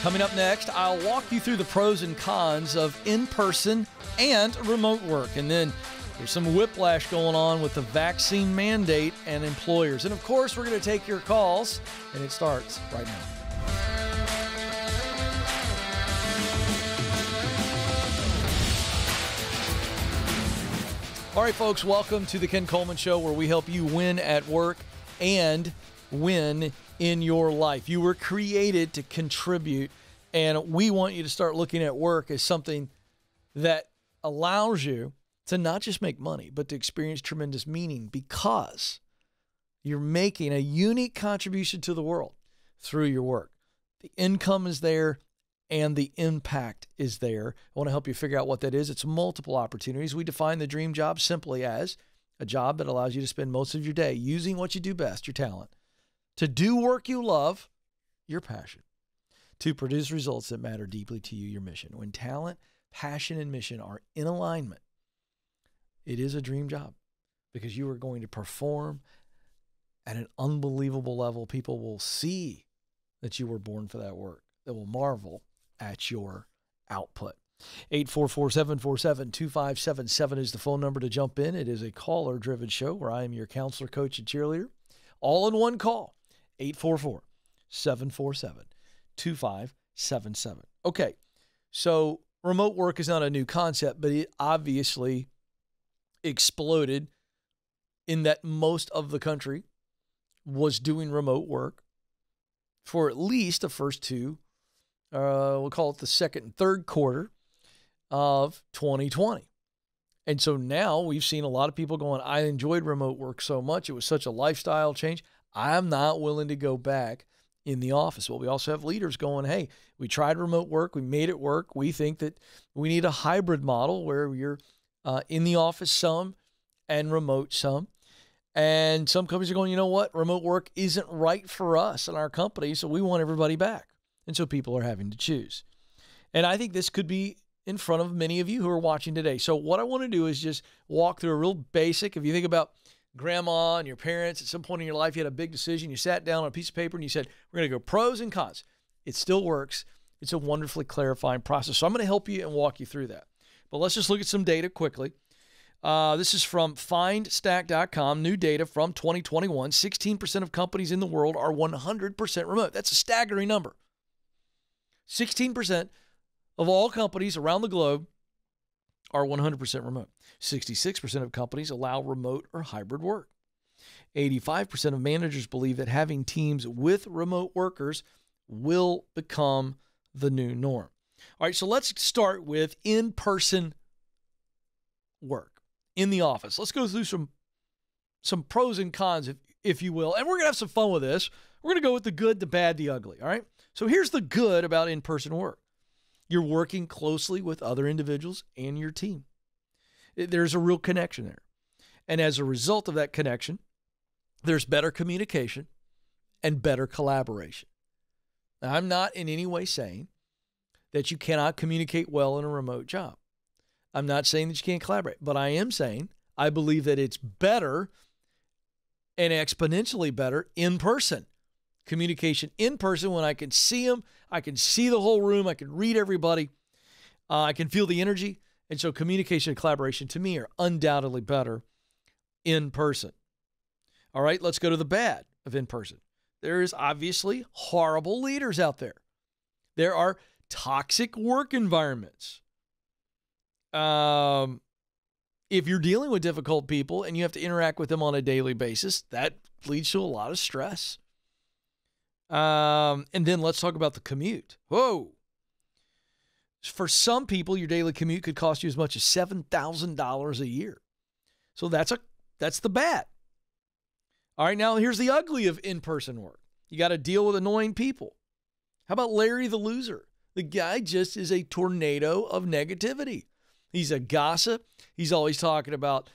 Coming up next, I'll walk you through the pros and cons of in-person and remote work. And then there's some whiplash going on with the vaccine mandate and employers. And of course, we're going to take your calls, and it starts right now. All right, folks, welcome to the Ken Coleman Show, where we help you win at work and win in your life. You were created to contribute, and we want you to start looking at work as something that allows you to not just make money, but to experience tremendous meaning, because you're making a unique contribution to the world through your work. The income is there and the impact is there. I want to help you figure out what that is. It's multiple opportunities. We define the dream job simply as a job that allows you to spend most of your day using what you do best, your talent, to do work you love, your passion, to produce results that matter deeply to you, your mission. When talent, passion, and mission are in alignment, it is a dream job, because you are going to perform at an unbelievable level. People will see that you were born for that work. They will marvel at your output. 844-747-2577 is the phone number to jump in. It is a caller-driven show where I am your counselor, coach, and cheerleader, all in one call. 844-747-2577. Okay, so remote work is not a new concept, but it obviously exploded in that most of the country was doing remote work for at least the first two, we'll call it the second and third quarter of 2020. And so now we've seen a lot of people going, I enjoyed remote work so much. It was such a lifestyle change. I'm not willing to go back in the office. Well, we also have leaders going, hey, we tried remote work. We made it work. We think that we need a hybrid model where you're in the office some and remote some. And some companies are going, you know what? Remote work isn't right for us and our company, so we want everybody back. And so people are having to choose. And I think this could be in front of many of you who are watching today. So what I want to do is just walk through a real basic. If you think about grandma and your parents, at some point in your life, you had a big decision. You sat down on a piece of paper and you said, we're going to go pros and cons. It still works. It's a wonderfully clarifying process. So I'm going to help you and walk you through that. But let's just look at some data quickly. This is from findstack.com, new data from 2021. 16% of companies in the world are 100% remote. That's a staggering number. 16% of all companies around the globe are 100% remote. 66% of companies allow remote or hybrid work. 85% of managers believe that having teams with remote workers will become the new norm. All right, so let's start with in-person work in the office. Let's go through some pros and cons, if you will, and we're going to have some fun with this. We're going to go with the good, the bad, the ugly, all right? So here's the good about in-person work. You're working closely with other individuals and your team. There's a real connection there. And as a result of that connection, there's better communication and better collaboration. Now, I'm not in any way saying that you cannot communicate well in a remote job. I'm not saying that you can't collaborate, but I am saying I believe that it's better and exponentially better in person. Communication in person, when I can see them, I can see the whole room, I can read everybody, I can feel the energy. And so communication and collaboration to me are undoubtedly better in person. All right, let's go to the bad of in person. There is obviously horrible leaders out there. There are toxic work environments. If you're dealing with difficult people and you have to interact with them on a daily basis, that leads to a lot of stress. And then let's talk about the commute. Whoa. For some people, your daily commute could cost you as much as $7,000 a year. So that's the bad. All right, now here's the ugly of in-person work. You got to deal with annoying people. How about Larry the loser? The guy just is a tornado of negativity. He's a gossip. He's always talking about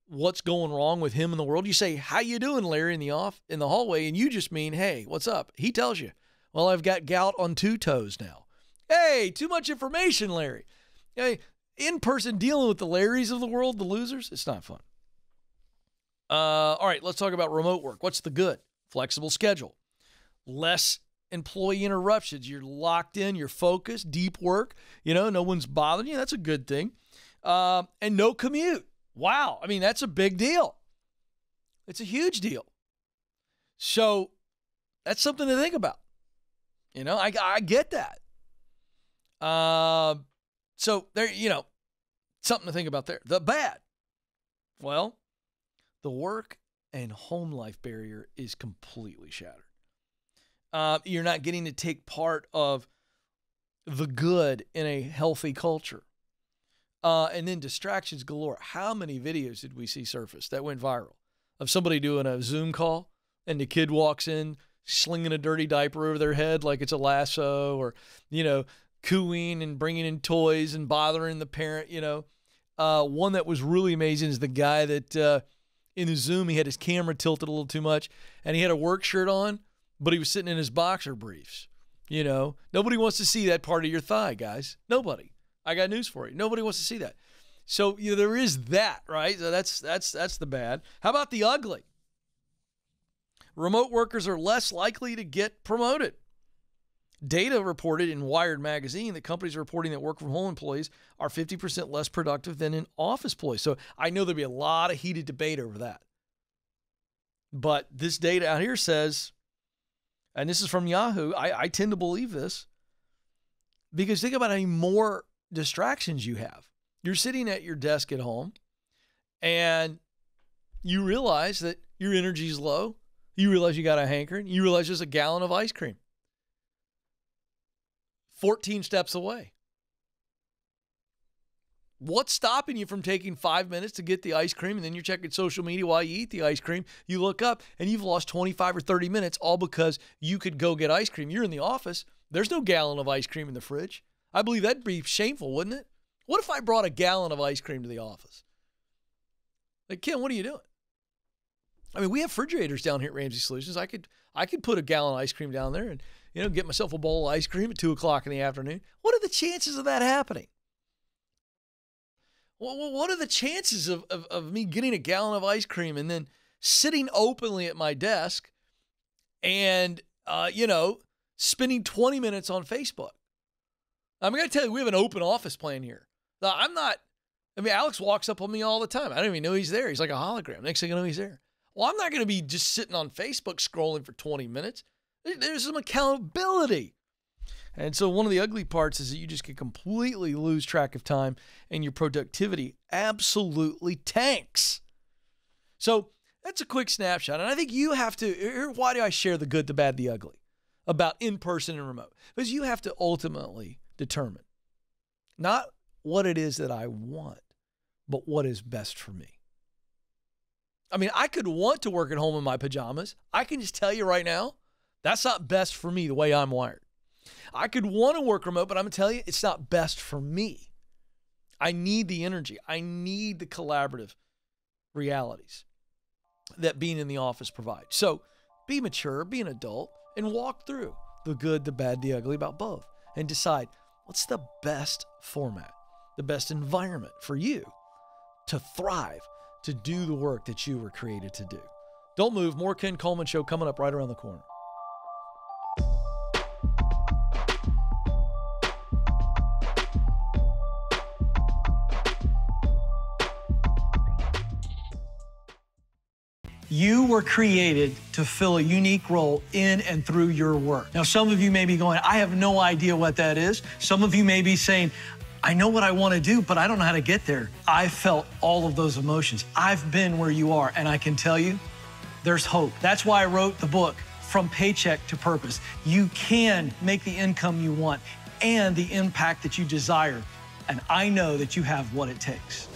what's going wrong with him in the world. You say, how you doing, Larry, in the hallway, and you just mean, hey, what's up? He tells you, well, I've got gout on 2 toes now. Hey, too much information, Larry. Hey, in person dealing with the Larrys of the world, the losers, it's not fun. All right, let's talk about remote work. What's the good? Flexible schedule. Less employee interruptions. You're locked in, you're focused, deep work, no one's bothering you. That's a good thing. And no commute. Wow. I mean, that's a big deal. It's a huge deal. So that's something to think about. I get that. So there, something to think about there. The bad. Well, the work and home life barrier is completely shattered. You're not getting to take part of the good in a healthy culture. And then distractions galore. How many videos did we see surface that went viral of somebody doing a Zoom call and the kid walks in slinging a dirty diaper over their head like it's a lasso, or, cooing and bringing in toys and bothering the parent, One that was really amazing is the guy that in the Zoom, he had his camera tilted a little too much and he had a work shirt on, but he was sitting in his boxer briefs. Nobody wants to see that part of your thigh, guys. Nobody. I got news for you. Nobody wants to see that. So there is that, right? So that's the bad. How about the ugly? Remote workers are less likely to get promoted. Data reported in Wired magazine that companies are reporting that work from home employees are 50% less productive than in office employees. So I know there'll be a lot of heated debate over that. But this data out here says, and this is from Yahoo, I tend to believe this, because think about how many more distractions you have. You're sitting at your desk at home and you realize that your energy is low. You realize you got a hankering. You realize there's a gallon of ice cream 14 steps away. What's stopping you from taking 5 minutes to get the ice cream, and then you're checking social media while you eat the ice cream? You look up and you've lost 25 or 30 minutes all because you could go get ice cream. You're in the office. There's no gallon of ice cream in the fridge. I believe that'd be shameful, wouldn't it? What if I brought a gallon of ice cream to the office? Like, Ken, what are you doing? I mean, we have refrigerators down here at Ramsey Solutions. I could put a gallon of ice cream down there and, get myself a bowl of ice cream at 2:00 in the afternoon. What are the chances of that happening? Well, what are the chances of me getting a gallon of ice cream and then sitting openly at my desk and, spending 20 minutes on Facebook? I'm going to tell you, we have an open office plan here. Alex walks up on me all the time. I don't even know he's there. He's like a hologram. Next thing I know, he's there. Well, I'm not going to be just sitting on Facebook scrolling for 20 minutes. There's some accountability. And so one of the ugly parts is that you just can completely lose track of time and your productivity absolutely tanks. So that's a quick snapshot. And I think you have to, why do I share the good, the bad, the ugly about in-person and remote? Because you have to ultimately determine not what it is that I want, but what is best for me. I mean, I could want to work at home in my pajamas. I can just tell you right now, that's not best for me the way I'm wired. I could want to work remote, but I'm going to tell you, it's not best for me. I need the energy. I need the collaborative realities that being in the office provides. So be mature, be an adult, and walk through the good, the bad, the ugly about both, and decide what's the best format, the best environment for you to thrive, to do the work that you were created to do. Don't move. More Ken Coleman Show coming up right around the corner. You were created to fill a unique role in and through your work. Now, some of you may be going, I have no idea what that is. Some of you may be saying, I know what I want to do, but I don't know how to get there. I felt all of those emotions. I've been where you are, and I can tell you, there's hope. That's why I wrote the book, From Paycheck to Purpose. You can make the income you want and the impact that you desire, and I know that you have what it takes.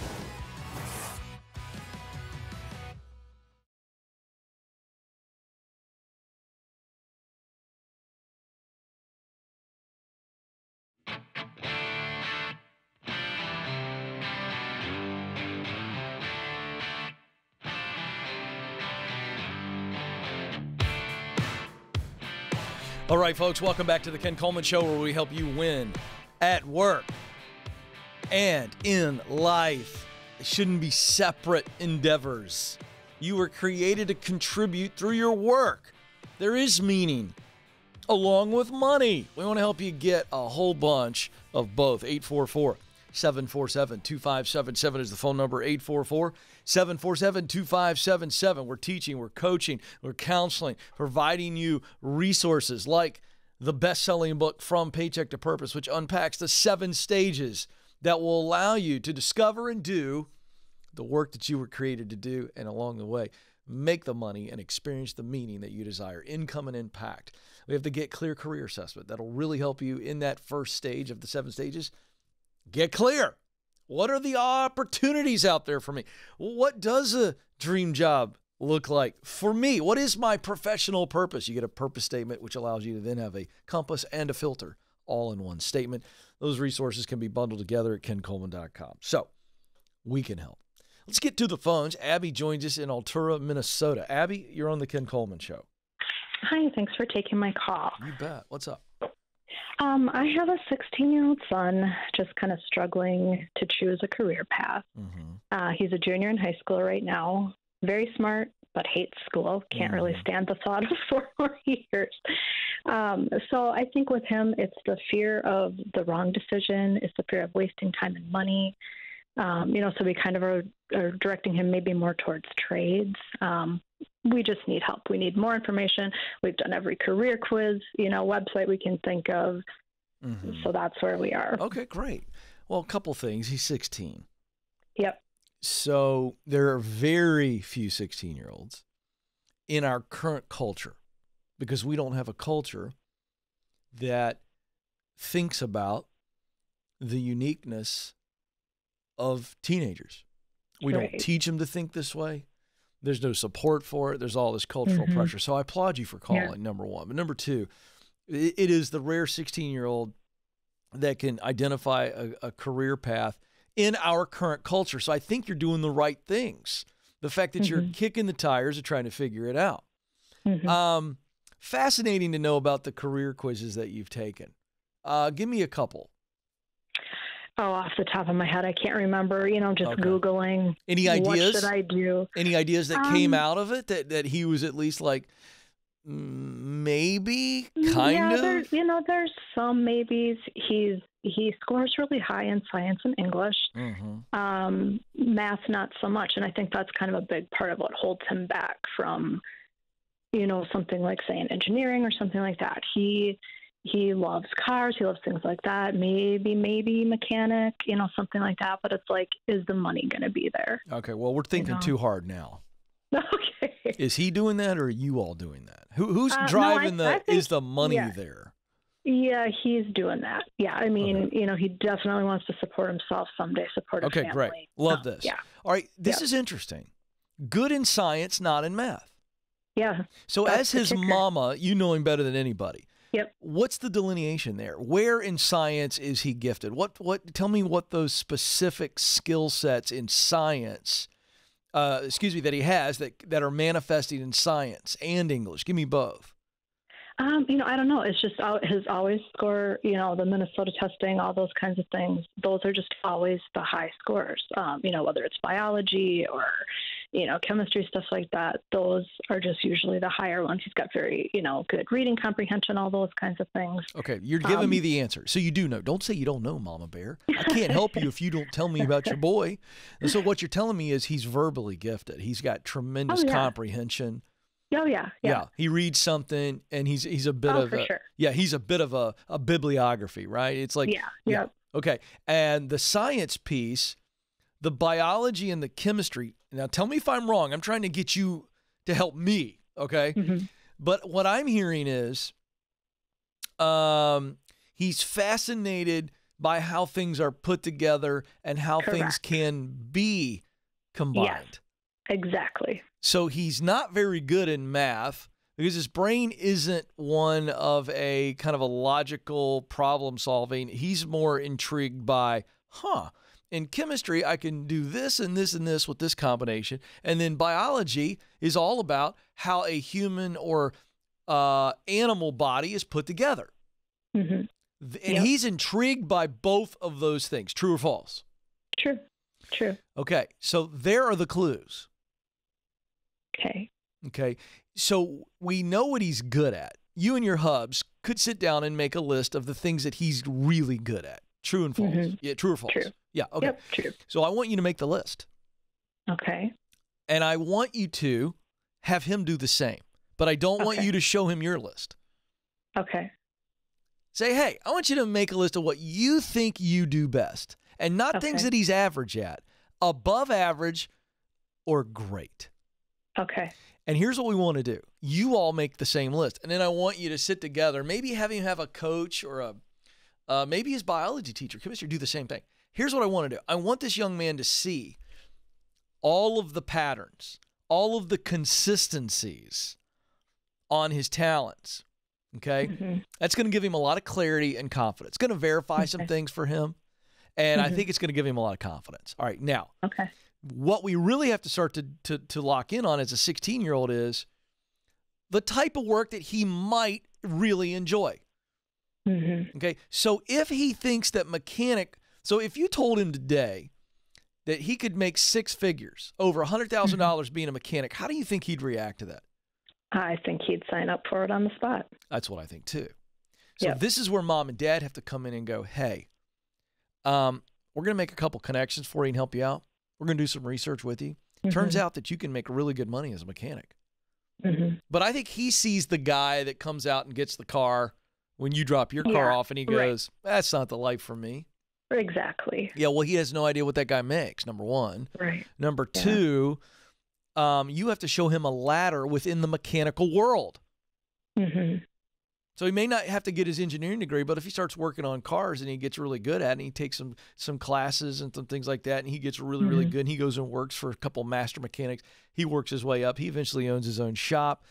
All right, folks, welcome back to the Ken Coleman Show, where we help you win at work and in life. It shouldn't be separate endeavors. You were created to contribute through your work. There is meaning along with money. We want to help you get a whole bunch of both. 844-747-2577 is the phone number. 844-747-2577. We're teaching, we're coaching, we're counseling, providing you resources like the best-selling book From Paycheck to Purpose, which unpacks the 7 stages that will allow you to discover and do the work that you were created to do, and along the way, make the money and experience the meaning that you desire, income and impact. We have the Get Clear Career Assessment. That'll really help you in that first stage of the 7 stages. Get clear. What are the opportunities out there for me? What does a dream job look like for me? What is my professional purpose? You get a purpose statement, which allows you to then have a compass and a filter all in one statement. Those resources can be bundled together at kencoleman.com. So we can help. Let's get to the phones. Abby joins us in Altura, Minnesota. Abby, you're on the Ken Coleman Show. Hi, thanks for taking my call. You bet. What's up? I have a 16-year-old son just kind of struggling to choose a career path. He's a junior in high school right now. Very smart, but hates school. Can't really stand the thought of 4 more years. So I think with him, it's the fear of the wrong decision. It's the fear of wasting time and money. So we kind of are directing him maybe more towards trades. We just need help. We need more information. We've done every career quiz, website we can think of. So that's where we are. Okay, great. Well, a couple things. He's 16. Yep. So there are very few 16-year-olds in our current culture because we don't have a culture that thinks about the uniqueness of teenagers. We don't teach them to think this way. There's no support for it. There's all this cultural pressure. So I applaud you for calling, number one. But number two, it is the rare 16-year-old that can identify a career path in our current culture. So I think you're doing the right things. The fact that you're kicking the tires of trying to figure it out. Fascinating to know about the career quizzes that you've taken. Give me a couple. Oh, off the top of my head, I can't remember, just Googling. Any ideas? What should I do? Any ideas that came out of it that he was at least like, maybe, kind of? There's some maybes. He scores really high in science and English. Math, not so much. And I think that's kind of a big part of what holds him back from, something like, say, an engineering or something like that. He loves cars. He loves things like that. Maybe mechanic, something like that. But it's like, is the money going to be there? Okay. Well, we're thinking too hard now. Okay. Is he doing that or are you all doing that? Who's driving I think, is the money there? Yeah, he's doing that. Yeah. I mean, he definitely wants to support himself someday, support his family. Great. Love this. Yeah. All right. This is interesting. Good in science, not in math. Yeah. So as his mama, you know him better than anybody. Yep. What's the delineation there? Where in science is he gifted? Tell me what those specific skill sets in science, that he has that are manifesting in science and English. Give me both. I don't know. It's just his always score, the Minnesota testing, all those kinds of things. Those are just always the high scores, whether it's biology or, chemistry, stuff like that. Those are just usually the higher ones. He's got very, good reading comprehension, all those kinds of things. Okay. You're giving me the answer. So you do know. Don't say you don't know, Mama Bear. I can't help you if you don't tell me about your boy. And so what you're telling me is he's verbally gifted. He's got tremendous comprehension. Oh yeah. He reads something and he's a bit of he's a bit of a bibliography, right? It's like Okay. And the science piece, the biology and the chemistry. Now tell me if I'm wrong. I'm trying to get you to help me, okay? But what I'm hearing is he's fascinated by how things are put together and how things can be combined. Yes, exactly. So he's not very good in math because his brain isn't one of a kind of a logical problem solving. He's more intrigued by, in chemistry, I can do this and this and this with this combination. And then biology is all about how a human or animal body is put together. And he's intrigued by both of those things. True or false? True. Okay. So there are the clues. Okay. So we know what he's good at. you and your hubs could sit down and make a list of the things that he's really good at. True and false. Yeah, true or false? True. Yeah, okay. Yep, true. So I want you to make the list. Okay. And I want you to have him do the same. But I don't want you to show him your list. Okay. Say, hey, I want you to make a list of what you think you do best. And not things that he's average at. Above average or great. Okay. And here's what we want to do. You all make the same list. And then I want you to sit together. Maybe have him have a coach or maybe his biology teacher, chemistry, do the same thing. Here's what I want to do. I want this young man to see all of the patterns, all of the consistencies on his talents. Okay? That's going to give him a lot of clarity and confidence. It's going to verify some things for him. And I think it's going to give him a lot of confidence. All right. Now, what we really have to start to lock in on as a 16-year-old is the type of work that he might really enjoy. Okay. So if he thinks that so if you told him today that he could make 6 figures, over $100,000 being a mechanic, how do you think he'd react to that? I think he'd sign up for it on the spot. That's what I think too. So this is where mom and dad have to come in and go, hey, we're going to make a couple connections for you and help you out. We're going to do some research with you. Turns out that you can make really good money as a mechanic. But I think he sees the guy that comes out and gets the car when you drop your car off, and he goes, that's not the life for me. Exactly. Yeah, well, he has no idea what that guy makes, number one. Right. Number two, you have to show him a ladder within the mechanical world. So he may not have to get his engineering degree, but if he starts working on cars and he gets really good at it, and he takes some classes and some things like that, and he gets really, really good, and he goes and works for a couple master mechanics, he works his way up. He eventually owns his own shop,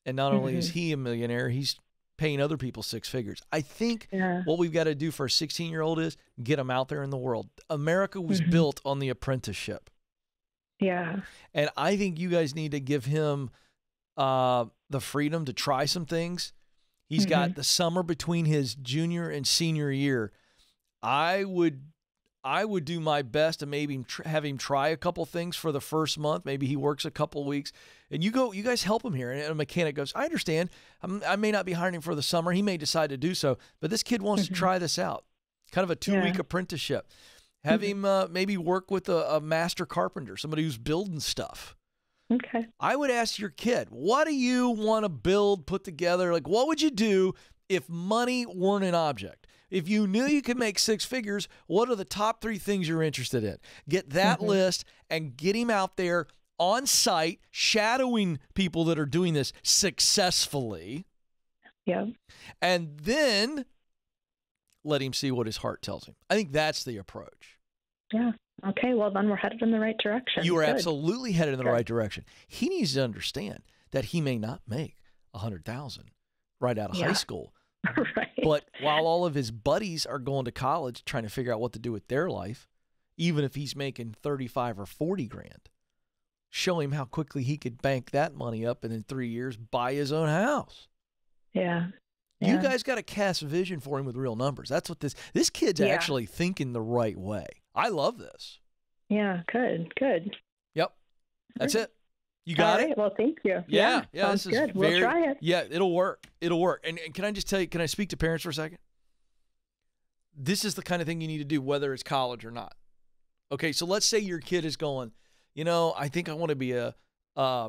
and not only is he a millionaire, he's paying other people 6 figures. I think what we've got to do for a 16-year-old is get him out there in the world. America was built on the apprenticeship. Yeah. And I think you guys need to give him the freedom to try some things. He's got the summer between his junior and senior year. I would do my best to maybe have him try a couple things for the first month. Maybe he works a couple weeks, and you guys help him here. And a mechanic goes, I understand. I may not be hiring him for the summer. He may decide to do so, but this kid wants to try this out. Kind of a 2-week apprenticeship. Have him maybe work with a master carpenter, somebody who's building stuff. Okay. I would ask your kid, what do you want to build, put together? Like, what would you do if money weren't an object? If you knew you could make 6 figures, what are the top 3 things you're interested in? Get that list and get him out there on site, shadowing people that are doing this successfully. Yeah. And then let him see what his heart tells him. I think that's the approach. Yeah. Okay, well, then we're headed in the right direction. You are absolutely headed in the right direction. He needs to understand that he may not make $100,000 right out of high school. Right. But while all of his buddies are going to college trying to figure out what to do with their life, even if he's making 35 or 40 grand, show him how quickly he could bank that money up and in 3 years buy his own house. Yeah. You guys got to cast vision for him with real numbers. That's what this kid's actually thinking the right way. I love this. Yeah, good. Yep. That's it. You got it? Well, thank you. Yeah, sounds good. We'll try it. Yeah, it'll work. And can I just tell you, can I speak to parents for a second? This is the kind of thing you need to do, whether it's college or not. Okay, so let's say your kid is going, I think I want to be I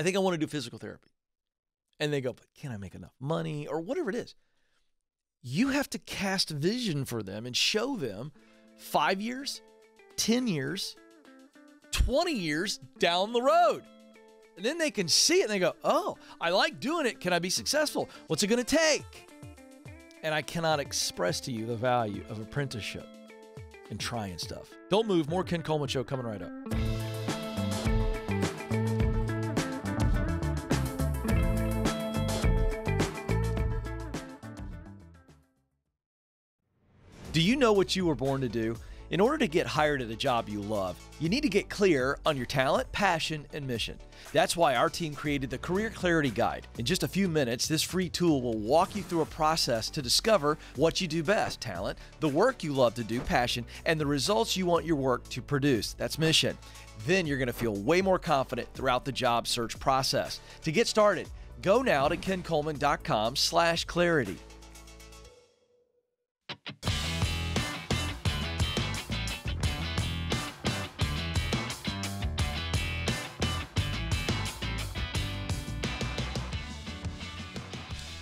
think I want to do physical therapy. And they go, but can I make enough money? Or whatever it is. You have to cast vision for them and show them 5 years, 10 years, 20 years down the road. And then they can see it and they go, oh, I like doing it. Can I be successful? What's it going to take? And I cannot express to you the value of apprenticeship and trying stuff. Don't move. More Ken Coleman Show coming right up. Do you know what you were born to do? In order to get hired at a job you love, you need to get clear on your talent, passion, and mission. That's why our team created the Career Clarity Guide. In just a few minutes, this free tool will walk you through a process to discover what you do best, talent, the work you love to do, passion, and the results you want your work to produce. That's mission. Then you're going to feel way more confident throughout the job search process. To get started, go now to kencoleman.com/clarity.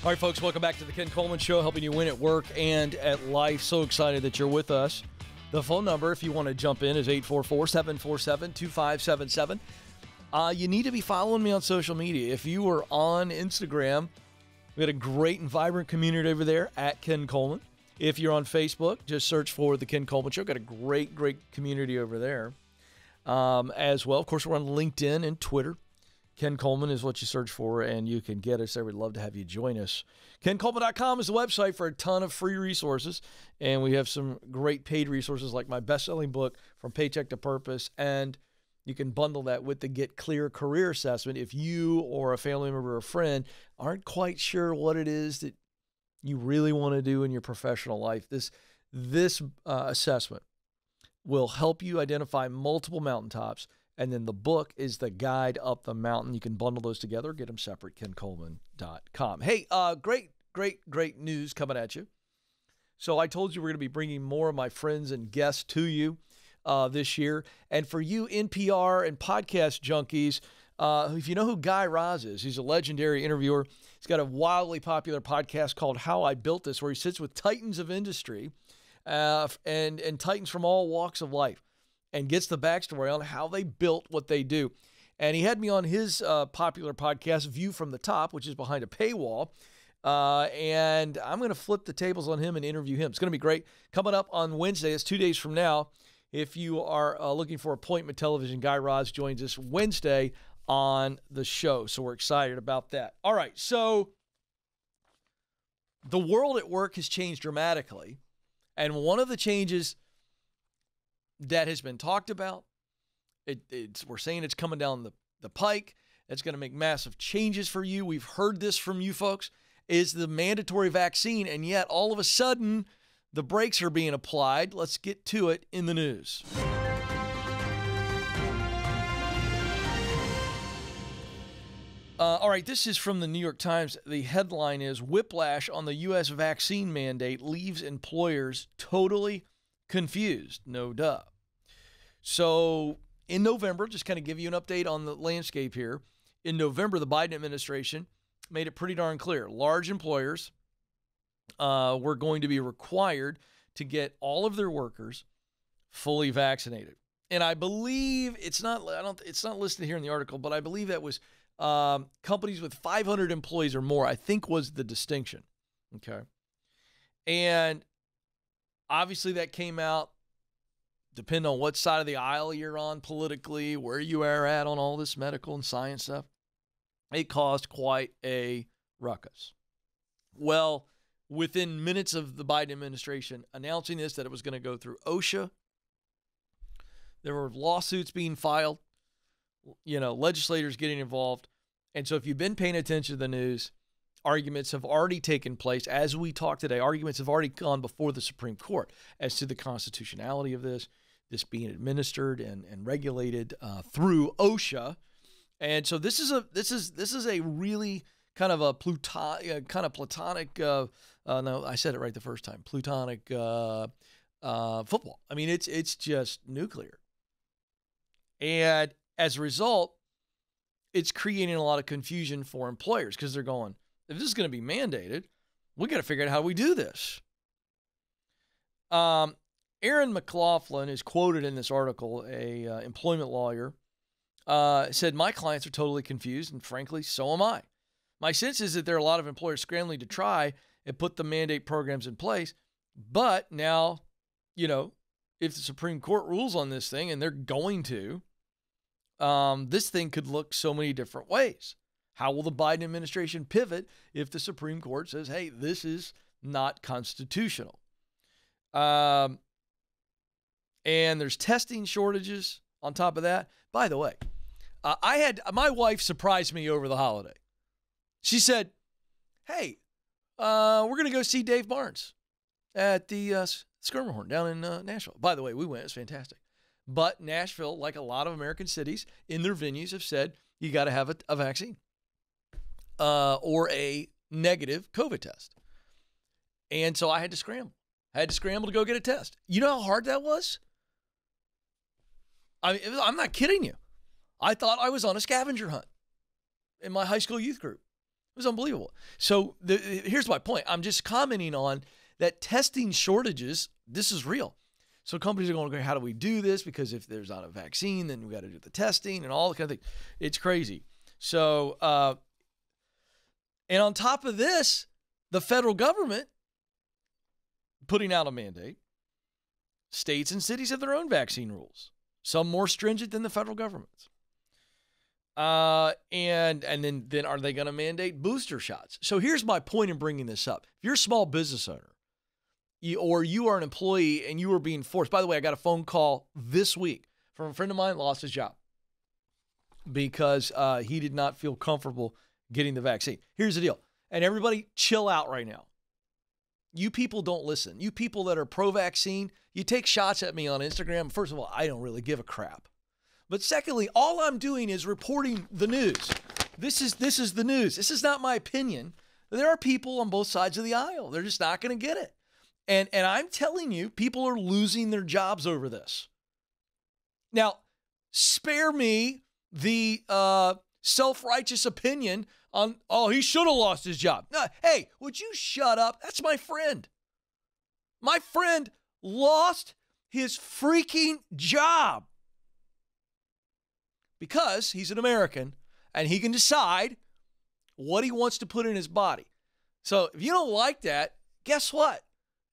All right, folks, welcome back to the Ken Coleman Show, helping you win at work and at life. So excited that you're with us. The phone number, if you want to jump in, is 844-747-2577. You need to be following me on social media. If you are on Instagram, we got a great and vibrant community over there at Ken Coleman. If you're on Facebook, just search for the Ken Coleman Show. Got a great, great community over there as well. Of course, we're on LinkedIn and Twitter. Ken Coleman is what you search for, and you can get us there. We'd love to have you join us. KenColeman.com is the website for a ton of free resources, and we have some great paid resources like my best-selling book, From Paycheck to Purpose, and you can bundle that with the Get Clear Career Assessment if you or a family member or a friend aren't quite sure what it is that you really want to do in your professional life. This assessment will help you identify multiple mountaintops. And then the book is the guide up the mountain. You can bundle those together, get them separate, kencoleman.com. Hey, great news coming at you. So I told you we're going to be bringing more of my friends and guests to you this year. And for you NPR and podcast junkies, if you know who Guy Raz is, he's a legendary interviewer. He's got a wildly popular podcast called How I Built This, where he sits with titans of industry and titans from all walks of life, and gets the backstory on how they built what they do. And he had me on his popular podcast, View from the Top, which is behind a paywall. And I'm going to flip the tables on him and interview him. It's going to be great. Coming up on Wednesday, it's 2 days from now. If you are looking for appointment television, Guy Raz joins us Wednesday on the show. So we're excited about that. All right, so the world at work has changed dramatically. And one of the changes that has been talked about, we're saying it's coming down the pike. It's going to make massive changes for you. We've heard this from you folks, is the mandatory vaccine. And yet, all of a sudden, the brakes are being applied. Let's get to it in the news. All right, this is from the New York Times. The headline is, Whiplash on the U.S. vaccine mandate leaves employers totally confused. No duh. So in November, just kind of give you an update on the landscape here. In November, the Biden administration made it pretty darn clear. Large employers were going to be required to get all of their workers fully vaccinated. And I believe it's not listed here in the article, but I believe that was companies with 500 employees or more, I think was the distinction. Okay. And obviously that came out, depending on what side of the aisle you're on politically, where you are at on all this medical and science stuff, it caused quite a ruckus. Well, within minutes of the Biden administration announcing this, that it was going to go through OSHA, there were lawsuits being filed, legislators getting involved. And so if you've been paying attention to the news, arguments have already taken place. As we talk today, arguments have already gone before the Supreme Court as to the constitutionality of this being administered and regulated through OSHA. And so this is a really kind of a platonic, no, I said it right the first time, plutonic football. I mean, it's just nuclear. And as a result, it's creating a lot of confusion for employers because they're going, if this is going to be mandated, we got to figure out how we do this. Aaron McLaughlin is quoted in this article, a employment lawyer, said, my clients are totally confused, and frankly, so am I. My sense is that there are a lot of employers scrambling to try and put the mandate programs in place, but now, if the Supreme Court rules on this thing, and they're going to, this thing could look so many different ways. How will the Biden administration pivot if the Supreme Court says, hey, this is not constitutional? And And there's testing shortages on top of that. By the way, my wife surprised me over the holiday. She said, hey, we're going to go see Dave Barnes at the Skirmerhorn down in Nashville. By the way, we went. It was fantastic. But Nashville, like a lot of American cities, in their venues have said you got to have a vaccine or a negative COVID test. And so I had to scramble. I had to scramble to go get a test. You know how hard that was? I mean, I'm not kidding you. I thought I was on a scavenger hunt in my high school youth group. It was unbelievable. So here's my point. I'm just commenting on that testing shortages. This is real. So companies are going, okay, how do we do this? Because if there's not a vaccine, then we got to do the testing and all the kind of things. It's crazy. So, and on top of this, the federal government putting out a mandate. States and cities have their own vaccine rules, some more stringent than the federal government's. And then are they going to mandate booster shots? So here's my point in bringing this up. If you're a small business owner, or you are an employee and you are being forced. By the way, I got a phone call this week from a friend of mine, lost his job because he did not feel comfortable getting the vaccine. Here's the deal. And everybody chill out right now. You people don't listen. You people that are pro-vaccine, you take shots at me on Instagram. First of all, I don't really give a crap. But secondly, all I'm doing is reporting the news. This is the news. This is not my opinion. There are people on both sides of the aisle. They're just not going to get it. And I'm telling you, people are losing their jobs over this. Now, spare me the self-righteous opinion on, oh, he should have lost his job. No, hey, would you shut up? That's my friend. My friend lost his freaking job because he's an American and he can decide what he wants to put in his body. So if you don't like that, guess what?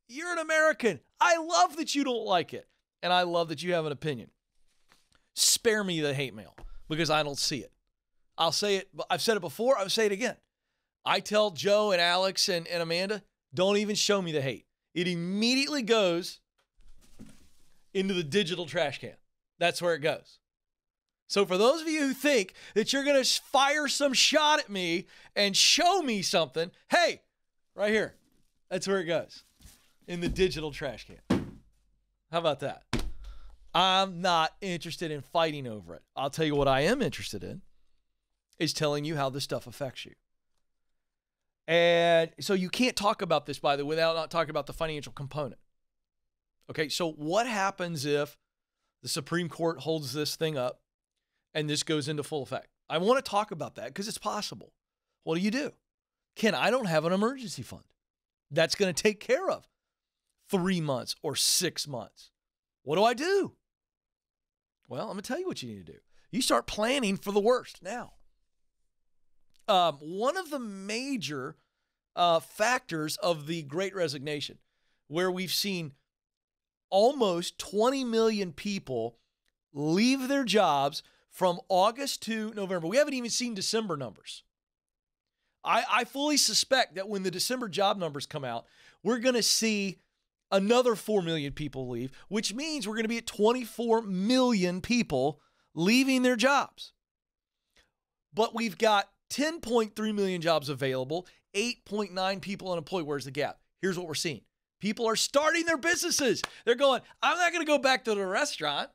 You're an American. I love that you don't like it. And I love that you have an opinion. Spare me the hate mail because I don't see it. I'll say it. I've said it before. I'll say it again. I tell Joe and Alex and Amanda, don't even show me the hate. It immediately goes into the digital trash can. That's where it goes. So for those of you who think that you're going to fire some shot at me and show me something, hey, right here. That's where it goes. In the digital trash can. How about that? I'm not interested in fighting over it. I'll tell you what I am interested in is telling you how this stuff affects you. And so you can't talk about this, by the way, without not talking about the financial component. Okay, so what happens if the Supreme Court holds this thing up and this goes into full effect? I want to talk about that because it's possible. What do? Ken, I don't have an emergency fund that's going to take care of 3 months or 6 months. What do? Well, I'm going to tell you what you need to do. You start planning for the worst now. One of the major factors of the Great Resignation, where we've seen almost 20 million people leave their jobs from August to November. We haven't even seen December numbers. I fully suspect that when the December job numbers come out, we're going to see another 4 million people leave, which means we're going to be at 24 million people leaving their jobs. But we've got 10.3 million jobs available, 8.9 people unemployed. Where's the gap? Here's what we're seeing. People are starting their businesses. They're going, I'm not going to go back to the restaurant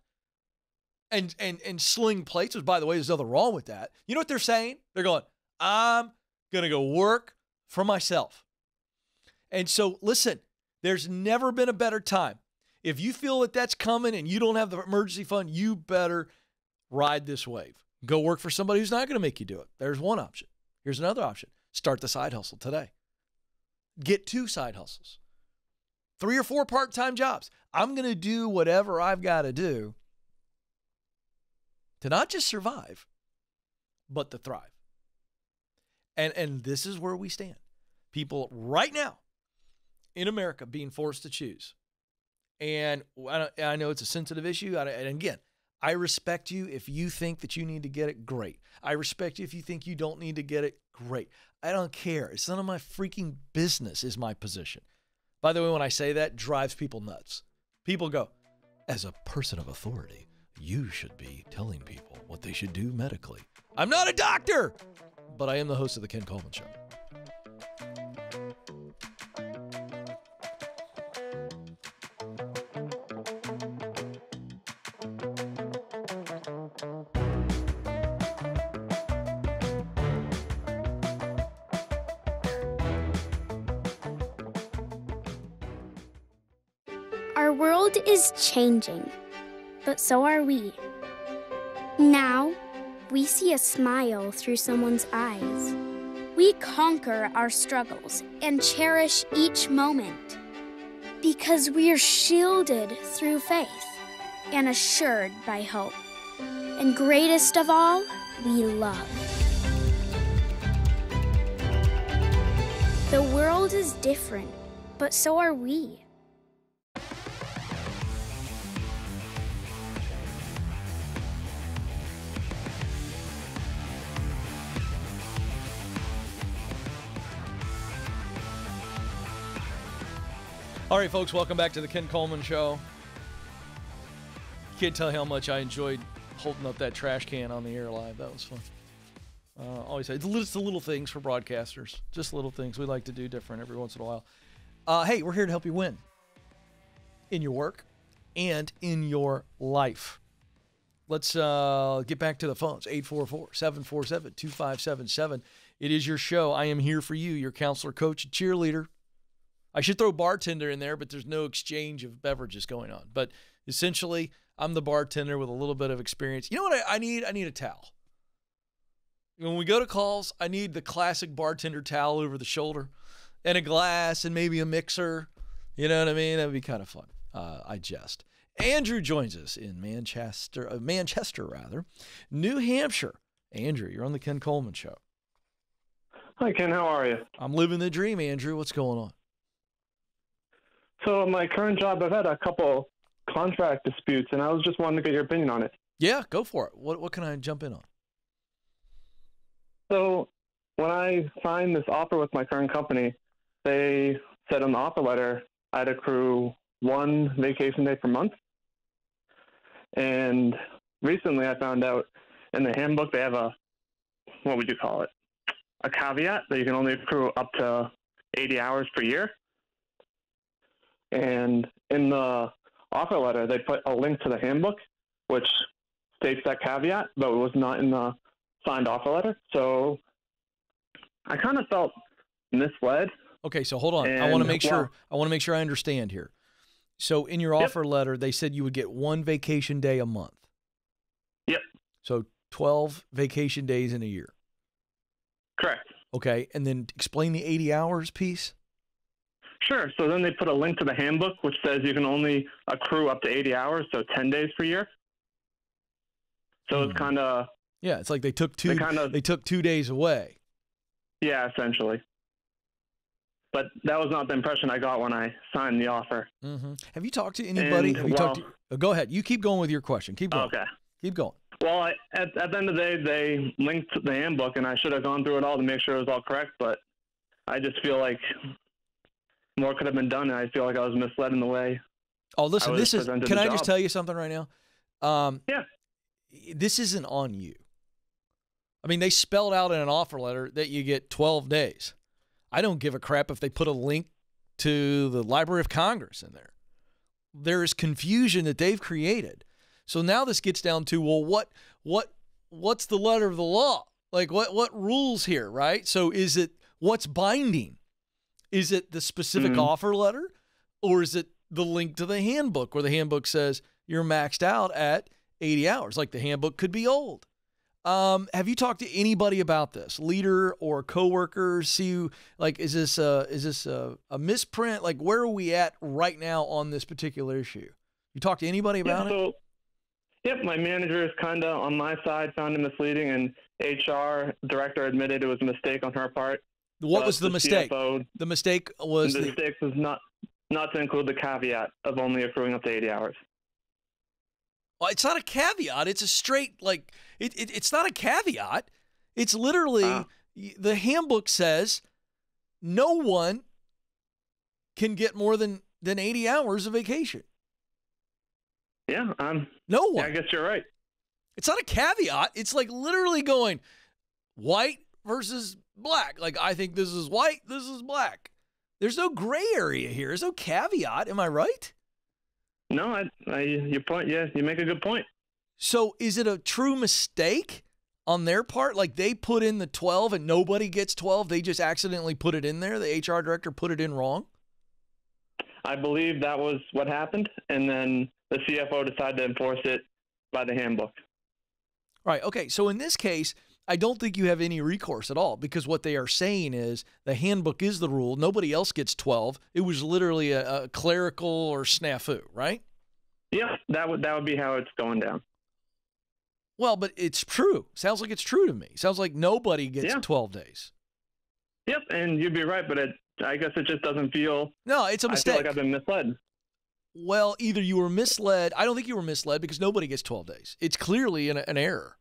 and sling plates, which, by the way, there's nothing wrong with that. You know what they're saying? They're going, I'm going to go work for myself. And so, listen, there's never been a better time. If you feel that that's coming and you don't have the emergency fund, you better ride this wave. Go work for somebody who's not going to make you do it. There's one option. Here's another option. Start the side hustle today. Get 2 side hustles. 3 or 4 part-time jobs. I'm going to do whatever I've got to do to not just survive, but to thrive. And this is where we stand. People right now in America being forced to choose. And I know it's a sensitive issue. And again, I respect you if you think that you need to get it, great. I respect you if you think you don't need to get it, great. I don't care. It's none of my freaking business is my position. By the way, when I say that, it drives people nuts. People go, As a person of authority, you should be telling people what they should do medically. I'm not a doctor, but I am the host of the Ken Coleman Show. Our world is changing, but so are we. Now, we see a smile through someone's eyes. We conquer our struggles and cherish each moment because we're shielded through faith and assured by hope. And greatest of all, we love. The world is different, but so are we. All right, folks, welcome back to the Ken Coleman Show. Can't tell how much I enjoyed holding up that trash can on the air live. That was fun. Always say it's the little things for broadcasters, just little things we like to do different every once in a while. Hey, we're here to help you win in your work and in your life. Let's get back to the phones. 844-747-2577. It is your show. I am here for you, your counselor, coach, and cheerleader. I should throw bartender in there, but there's no exchange of beverages going on. But essentially, I'm the bartender with a little bit of experience. You know what I need? I need a towel. When we go to calls, I need the classic bartender towel over the shoulder and a glass and maybe a mixer. You know what I mean? That would be kind of fun. I jest. Andrew joins us in Manchester, New Hampshire. Andrew, you're on the Ken Coleman Show. Hi, Ken. How are you? I'm living the dream, Andrew. What's going on? So my current job, I've had a couple contract disputes, and I was just wanting to get your opinion on it. Yeah, go for it. What can I jump in on? So when I signed this offer with my current company, they said on the offer letter I'd accrue 1 vacation day per month. And recently I found out in the handbook they have a caveat that you can only accrue up to 80 hours per year. And in the offer letter, they put a link to the handbook, which states that caveat, but it was not in the signed offer letter. So I kind of felt misled. Okay, so hold on. I want to make sure I understand here. So in your offer letter, they said you would get 1 vacation day a month. Yep. So 12 vacation days in a year. Correct. Okay, and then explain the 80 hours piece. Sure. So then they put a link to the handbook, which says you can only accrue up to 80 hours, so 10 days per year. So it's kind of... Yeah, it's like they took 2 days away. Yeah, essentially. But that was not the impression I got when I signed the offer. Mm-hmm. Have you talked to anybody? Go ahead. You keep going with your question. Keep going. Okay. Keep going. Well, at the end of the day, they linked the handbook, and I should have gone through it all to make sure it was all correct, but I just feel like more could have been done, and I feel like I was misled in the way. Oh, listen, can I just tell you something right now? Yeah. This isn't on you. I mean, they spelled out in an offer letter that you get 12 days. I don't give a crap if they put a link to the Library of Congress in there. There is confusion that they've created. So now this gets down to, well, what's the letter of the law? Like what rules here, right? So is it what's binding? Is it the specific offer letter, or is it the link to the handbook where the handbook says you're maxed out at 80 hours? Like the handbook could be old. Have you talked to anybody about this, leader or coworker? See, like, is this a misprint? Like, where are we at right now on this particular issue? You talked to anybody about it? Yep, my manager is kind of on my side, found it misleading, and HR director admitted it was a mistake on her part. What was the mistake? The mistake was the mistake was not to include the caveat of only accruing up to 80 hours. Well, it's not a caveat. It's a straight, like, it's not a caveat. It's literally, the handbook says no one can get more than 80 hours of vacation. Yeah. No one. Yeah, I guess you're right. It's not a caveat. It's like literally going white versus black. Like, I think this is white, this is black. There's no gray area here. There's no caveat. Am I right? No, your point. Yeah, you make a good point. So is it a true mistake on their part? Like, they put in the 12 and nobody gets 12. They just accidentally put it in there. The HR director put it in wrong. I believe that was what happened. And then the CFO decided to enforce it by the handbook. Right. Okay. So in this case, I don't think you have any recourse at all, because what they are saying is the handbook is the rule. Nobody else gets 12. It was literally a clerical or snafu, right? Yeah, that would be how it's going down. Well, but it's true. Sounds like it's true to me. Sounds like nobody gets 12 days. Yep, and you'd be right, but I guess it just doesn't feel... No, it's a mistake. I feel like I've been misled. Well, either you were misled. I don't think you were misled, because nobody gets 12 days. It's clearly an error.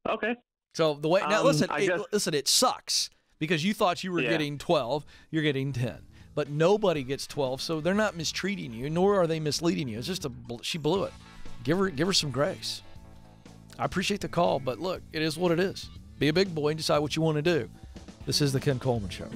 Okay. So the way now, listen, it sucks because you thought you were getting 12. You're getting 10, but nobody gets 12. So they're not mistreating you, nor are they misleading you. It's just she blew it. Give her some grace. I appreciate the call, but look, it is what it is. Be a big boy and decide what you want to do. This is the Ken Coleman Show.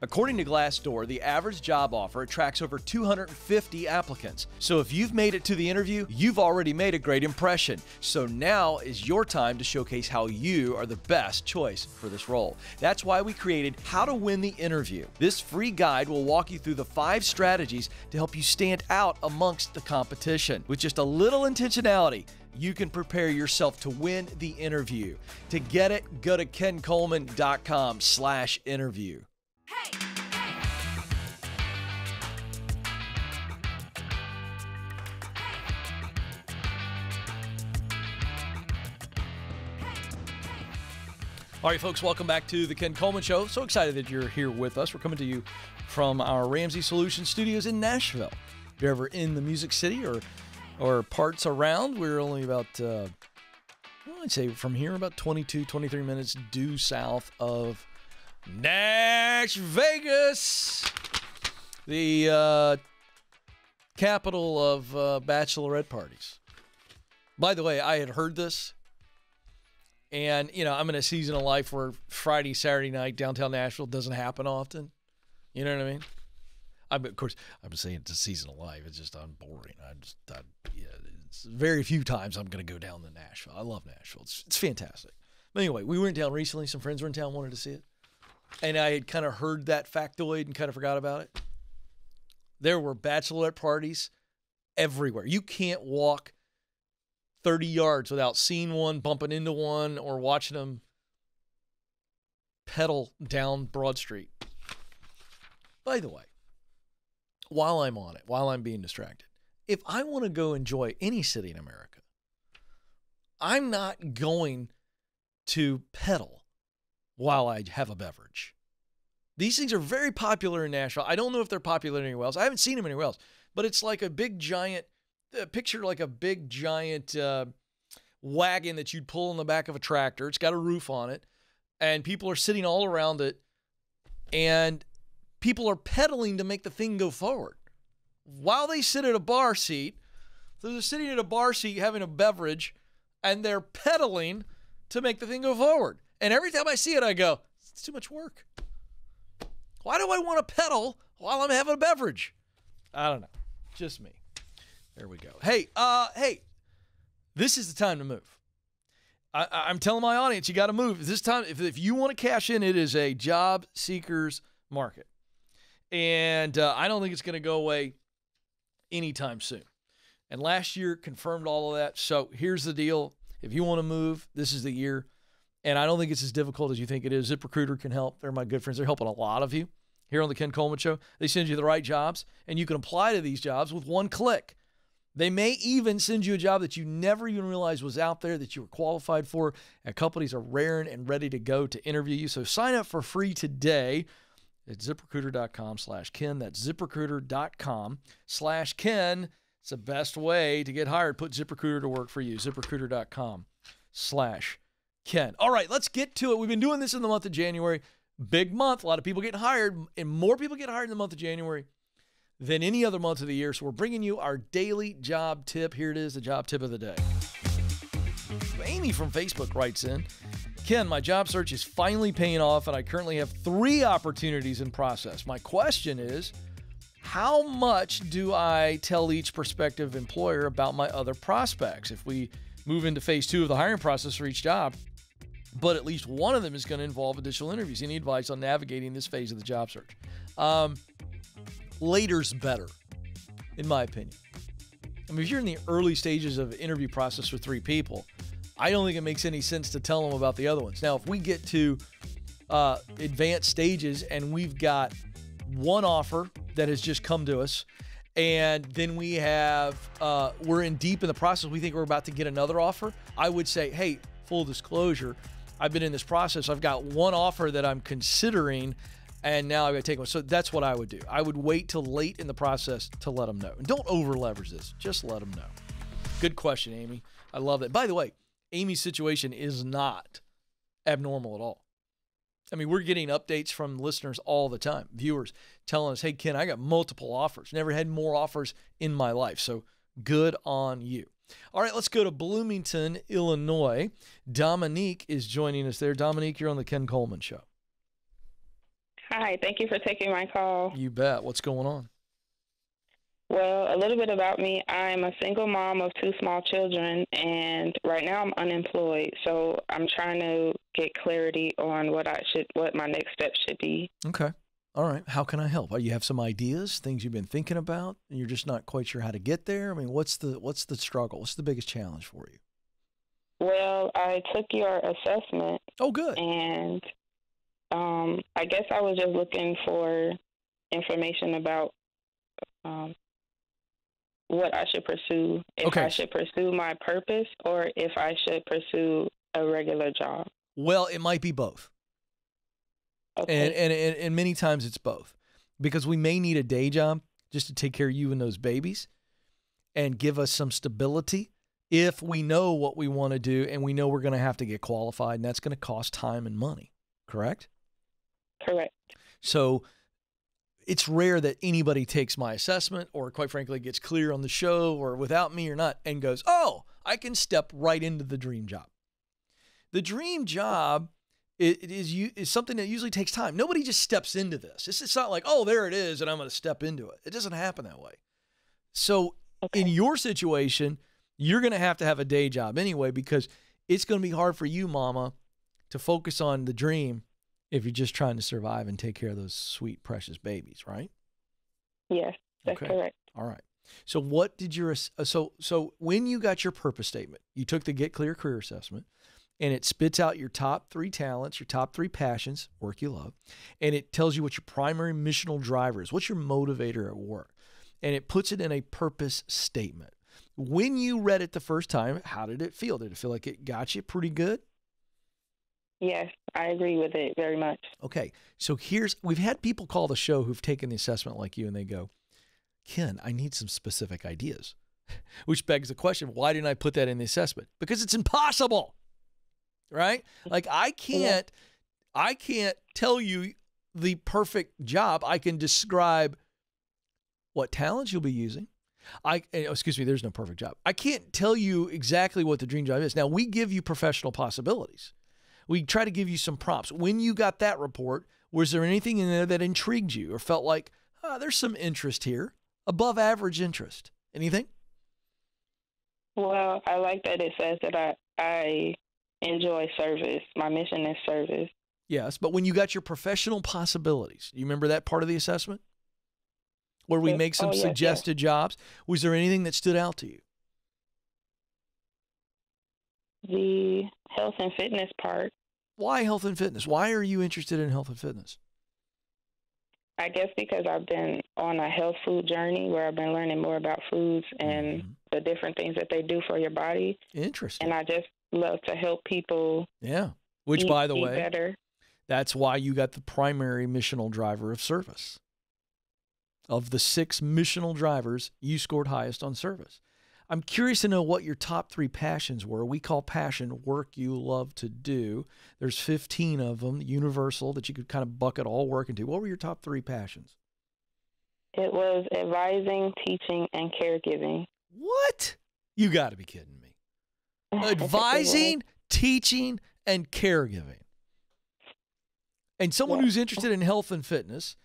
According to Glassdoor, the average job offer attracts over 250 applicants. So if you've made it to the interview, you've already made a great impression. So now is your time to showcase how you are the best choice for this role. That's why we created How to Win the Interview. This free guide will walk you through the 5 strategies to help you stand out amongst the competition. With just a little intentionality, you can prepare yourself to win the interview. To get it, go to kencoleman.com/interview. All right, folks, welcome back to the Ken Coleman Show. So excited that you're here with us. We're coming to you from our Ramsey Solutions studios in Nashville. If you're ever in the Music City or parts around, we're only about, I'd say from here, about 22, 23 minutes due south of Nash Vegas, the capital of bachelorette parties. By the way, I had heard this, and I'm in a season of life where Friday, Saturday night downtown Nashville doesn't happen often. You know what I mean? Of course, I'm saying it's a season of life. It's just boring. It's very few times I'm going to go down to Nashville. I love Nashville. It's fantastic. But anyway, we were in town recently. Some friends were in town, wanted to see it. And I had kind of heard that factoid and kind of forgot about it. There were bachelorette parties everywhere. You can't walk 30 yards without seeing one, bumping into one, or watching them pedal down Broad Street. By the way, while I'm on it, while I'm being distracted, if I want to go enjoy any city in America, I'm not going to pedal while I have a beverage. These things are very popular in Nashville. I don't know if they're popular anywhere else. I haven't seen them anywhere else, but it's like a big giant, picture like a big giant wagon that you'd pull in the back of a tractor. It's got a roof on it, and people are sitting all around it, and people are pedaling to make the thing go forward while they sit at a bar seat. So they're sitting at a bar seat having a beverage, and they're pedaling to make the thing go forward. And every time I see it, I go, it's too much work. Why do I want to pedal while I'm having a beverage? I don't know. Just me. There we go. Hey, this is the time to move. I'm telling my audience, you got to move. This time, if you want to cash in, it is a job seekers market. And I don't think it's going to go away anytime soon. And last year confirmed all of that. So here's the deal. If you want to move, this is the year. And I don't think it's as difficult as you think it is. ZipRecruiter can help. They're my good friends. They're helping a lot of you here on the Ken Coleman Show. They send you the right jobs, and you can apply to these jobs with one click. They may even send you a job that you never even realized was out there that you were qualified for. And companies are raring and ready to go to interview you. So sign up for free today at ZipRecruiter.com/Ken. That's ZipRecruiter.com/Ken. It's the best way to get hired. Put ZipRecruiter to work for you. ZipRecruiter.com/Ken. All right, let's get to it. We've been doing this in the month of January. Big month. A lot of people getting hired, and more people get hired in the month of January than any other month of the year. So we're bringing you our daily job tip. Here it is, the job tip of the day. Amy from Facebook writes in, Ken, my job search is finally paying off, and I currently have 3 opportunities in process. My question is, how much do I tell each prospective employer about my other prospects? If we move into phase 2 of the hiring process for each job, but at least one of them is going to involve additional interviews. Any advice on navigating this phase of the job search? Later's better, in my opinion. I mean, if you're in the early stages of the interview process for 3 people, I don't think it makes any sense to tell them about the other ones. Now, if we get to advanced stages and we've got one offer that has just come to us, and then we have, we're in deep in the process, we think we're about to get another offer, I would say, hey, full disclosure, I've been in this process. I've got one offer that I'm considering, and now I've got to take one. So that's what I would do. I would wait till late in the process to let them know. And don't over leverage this. Just let them know. Good question, Amy. I love that. By the way, Amy's situation is not abnormal at all. I mean, we're getting updates from listeners all the time, viewers telling us, hey, Ken, I got multiple offers. Never had more offers in my life. So good on you. All right, let's go to Bloomington, Illinois. Dominique is joining us there. Dominique, you're on the Ken Coleman Show. Hi, thank you for taking my call. You bet. What's going on? Well, a little bit about me. I'm a single mom of 2 small children, and right now I'm unemployed. So I'm trying to get clarity on what my next step should be. Okay. All right. How can I help? You have some ideas, things you've been thinking about, and you're just not quite sure how to get there? I mean, what's the struggle? What's the biggest challenge for you? Well, I took your assessment. Oh, good. And I guess I was just looking for information about what I should pursue, if I should pursue my purpose or if I should pursue a regular job. Well, it might be both. Okay. And many times it's both, because we may need a day job just to take care of you and those babies and give us some stability if we know what we want to do and we know we're going to have to get qualified, and that's going to cost time and money. Correct? Correct. So it's rare that anybody takes my assessment or, quite frankly, gets clear on the show or without me or not and goes, oh, I can step right into the dream job. The dream job is something that usually takes time. Nobody just steps into this. It's not like, oh, there it is, and I'm going to step into it. It doesn't happen that way. So in your situation, you're going to have a day job anyway, because it's going to be hard for you, mama, to focus on the dream if you're just trying to survive and take care of those sweet, precious babies, right? Yes, that's correct. All right. So what did your so when you got your purpose statement, you took the Get Clear Career Assessment, and it spits out your top 3 talents, your top 3 passions, work you love, and it tells you what your primary missional driver is, what's your motivator at work, and it puts it in a purpose statement. When you read it the first time, how did it feel? Did it feel like it got you pretty good? Yes, I agree with it very much. Okay, so we've had people call the show who've taken the assessment like you, and they go, Ken, I need some specific ideas, which begs the question, why didn't I put that in the assessment? Because it's impossible. Right? Like I can't tell you the perfect job. I can describe what talents you'll be using. There's no perfect job. I can't tell you exactly what the dream job is. Now, we give you professional possibilities. We try to give you some prompts. When you got that report, was there anything in there that intrigued you or felt like, there's some interest here, above average interest? Anything? Well, I like that it says that I enjoy service. My mission is service. Yes, but when you got your professional possibilities, you remember that part of the assessment? Where we make some suggested jobs? Was there anything that stood out to you? The health and fitness part. Why health and fitness? Why are you interested in health and fitness? I guess because I've been on a health food journey where I've been learning more about foods and the different things that they do for your body. Interesting. And I just love to help people. Yeah. Which, by the way, better. That's why you got the primary missional driver of service. Of the 6 missional drivers, you scored highest on service. I'm curious to know what your top 3 passions were. We call passion work you love to do. There's 15 of them, universal, that you could kind of bucket all work into. What were your top 3 passions? It was advising, teaching, and caregiving. What? You got to be kidding me. Advising, teaching, and caregiving. And someone who's interested in health and fitness,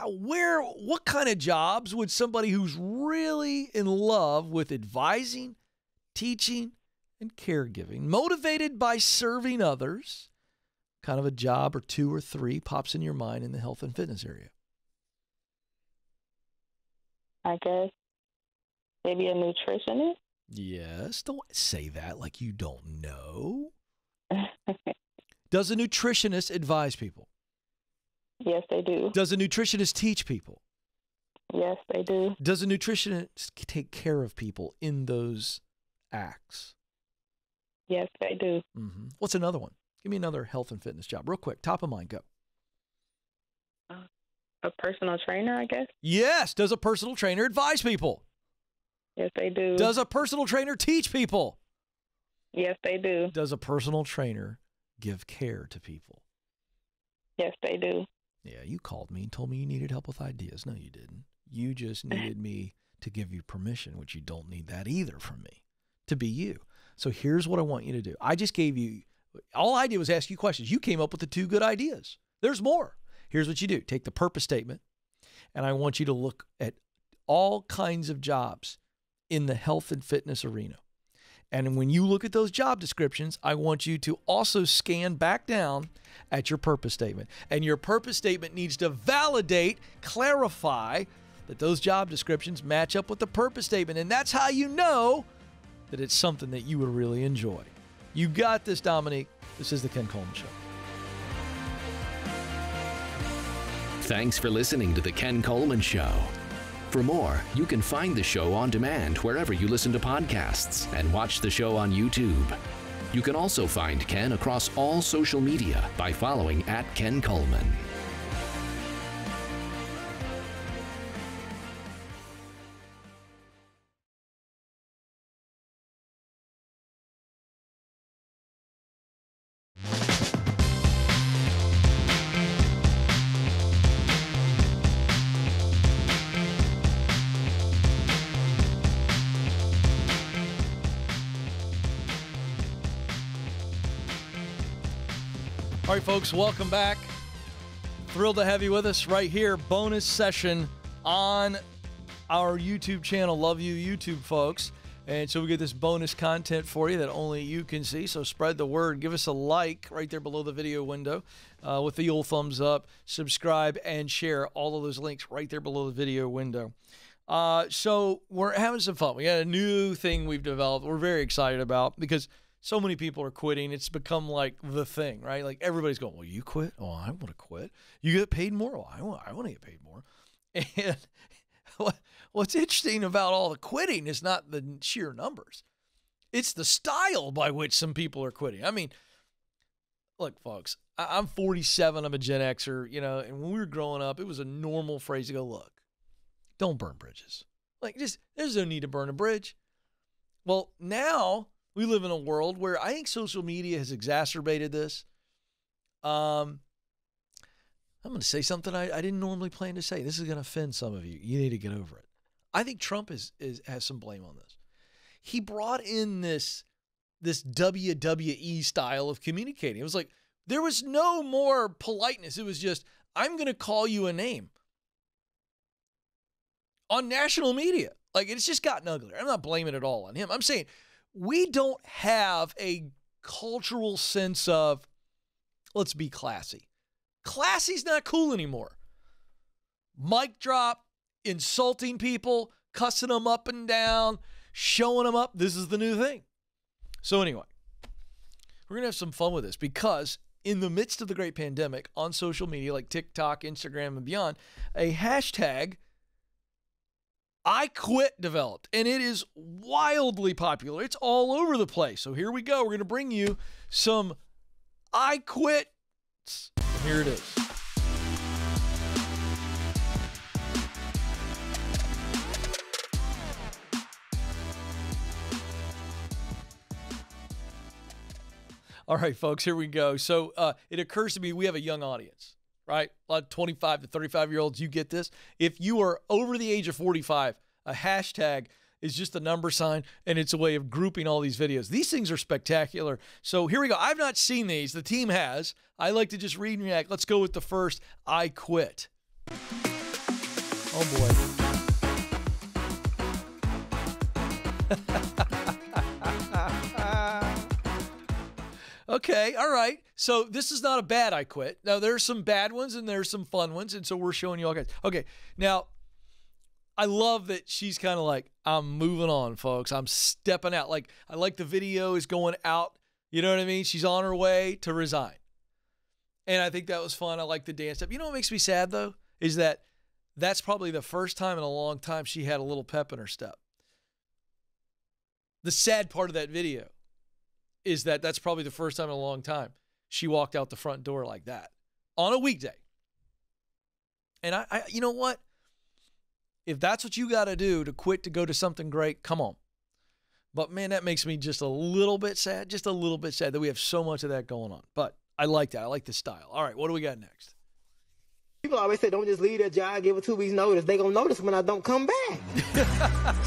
what kind of jobs would somebody who's really in love with advising, teaching, and caregiving, motivated by serving others, kind of a job or 2 or 3 pops in your mind in the health and fitness area? I guess maybe a nutritionist. Yes, don't say that like you don't know. Does a nutritionist advise people? Yes, they do. Does a nutritionist teach people? Yes, they do. Does a nutritionist take care of people in those acts? Yes, they do. Mm-hmm. What's another one? Give me another health and fitness job. Real quick. Top of mind. Go. A personal trainer, I guess. Yes. Does a personal trainer advise people? Yes, they do. Does a personal trainer teach people? Yes, they do. Does a personal trainer give care to people? Yes, they do. Yeah, you called me and told me you needed help with ideas. No, you didn't. You just needed me to give you permission, which you don't need that either from me, to be you. So here's what I want you to do. I just gave you, all I did was ask you questions. You came up with the 2 good ideas. There's more. Here's what you do. Take the purpose statement, and I want you to look at all kinds of jobs in the health and fitness arena. And when you look at those job descriptions, I want you to also scan back down at your purpose statement. And your purpose statement needs to validate, clarify that those job descriptions match up with the purpose statement. And that's how you know that it's something that you would really enjoy. You got this, Dominique. This is the Ken Coleman Show. Thanks for listening to the Ken Coleman Show. For more, you can find the show on demand wherever you listen to podcasts and watch the show on YouTube. You can also find Ken across all social media by following @Ken Coleman. All right, folks, welcome back. Thrilled to have you with us right here. Bonus session on our YouTube channel. Love you, YouTube folks. And so we get this bonus content for you that only you can see. So spread the word. Give us a like right there below the video window with the old thumbs up. Subscribe and share all of those links right there below the video window. So we're having some fun. We got a new thing we've developed we're very excited about because so many people are quitting. It's become like the thing, right? Like everybody's going, well, you quit? Oh, I want to quit. You get paid more? Oh, I want to get paid more. And what's interesting about all the quitting is not the sheer numbers. It's the style by which some people are quitting. I mean, look, folks, I'm 47. I'm a Gen Xer, and when we were growing up, it was a normal phrase to go, look, don't burn bridges. Like, there's no need to burn a bridge. Well, now we live in a world where I think social media has exacerbated this. I'm going to say something I didn't normally plan to say. This is going to offend some of you. You need to get over it. I think Trump has some blame on this. He brought in this WWE style of communicating. It was like there was no more politeness. It was just, I'm going to call you a name on national media. Like, it's just gotten uglier. I'm not blaming it all on him. I'm saying we don't have a cultural sense of, let's be classy. Classy's not cool anymore. Mic drop, insulting people, cussing them up and down, showing them up. This is the new thing. So anyway, we're going to have some fun with this because in the midst of the great pandemic on social media like TikTok, Instagram, and beyond, a hashtag I quit developed, and it is wildly popular. It's all over the place. So here we go. We're going to bring you some I quit. Here it is. All right, folks, here we go. So it occurs to me we have a young audience, right? A lot of 25 to 35-year-olds, you get this. If you are over the age of 45, a hashtag is just a number sign, and it's a way of grouping all these videos. These things are spectacular. So here we go. I've not seen these. The team has. I like to just read and react. Let's go with the first, I quit. Oh, boy. Okay, all right. So this is not a bad I quit. Now, there's some bad ones and there's some fun ones, and so we're showing you all guys. Okay, now, I love that she's kind of like, I'm moving on, folks. I'm stepping out. Like, I like the video is going out. You know what I mean? She's on her way to resign. And I think that was fun. I like the dance step. You know what makes me sad, though, is that that's probably the first time in a long time she had a little pep in her step. The sad part of that video is that that's probably the first time in a long time she walked out the front door like that on a weekday. And I you know what? If that's what you got to do to quit to go to something great, come on. But, man, that makes me just a little bit sad that we have so much of that going on. But I like that. I like the style. All right, what do we got next? People always say, don't just leave that job, give it 2 weeks notice. They gonna notice when I don't come back.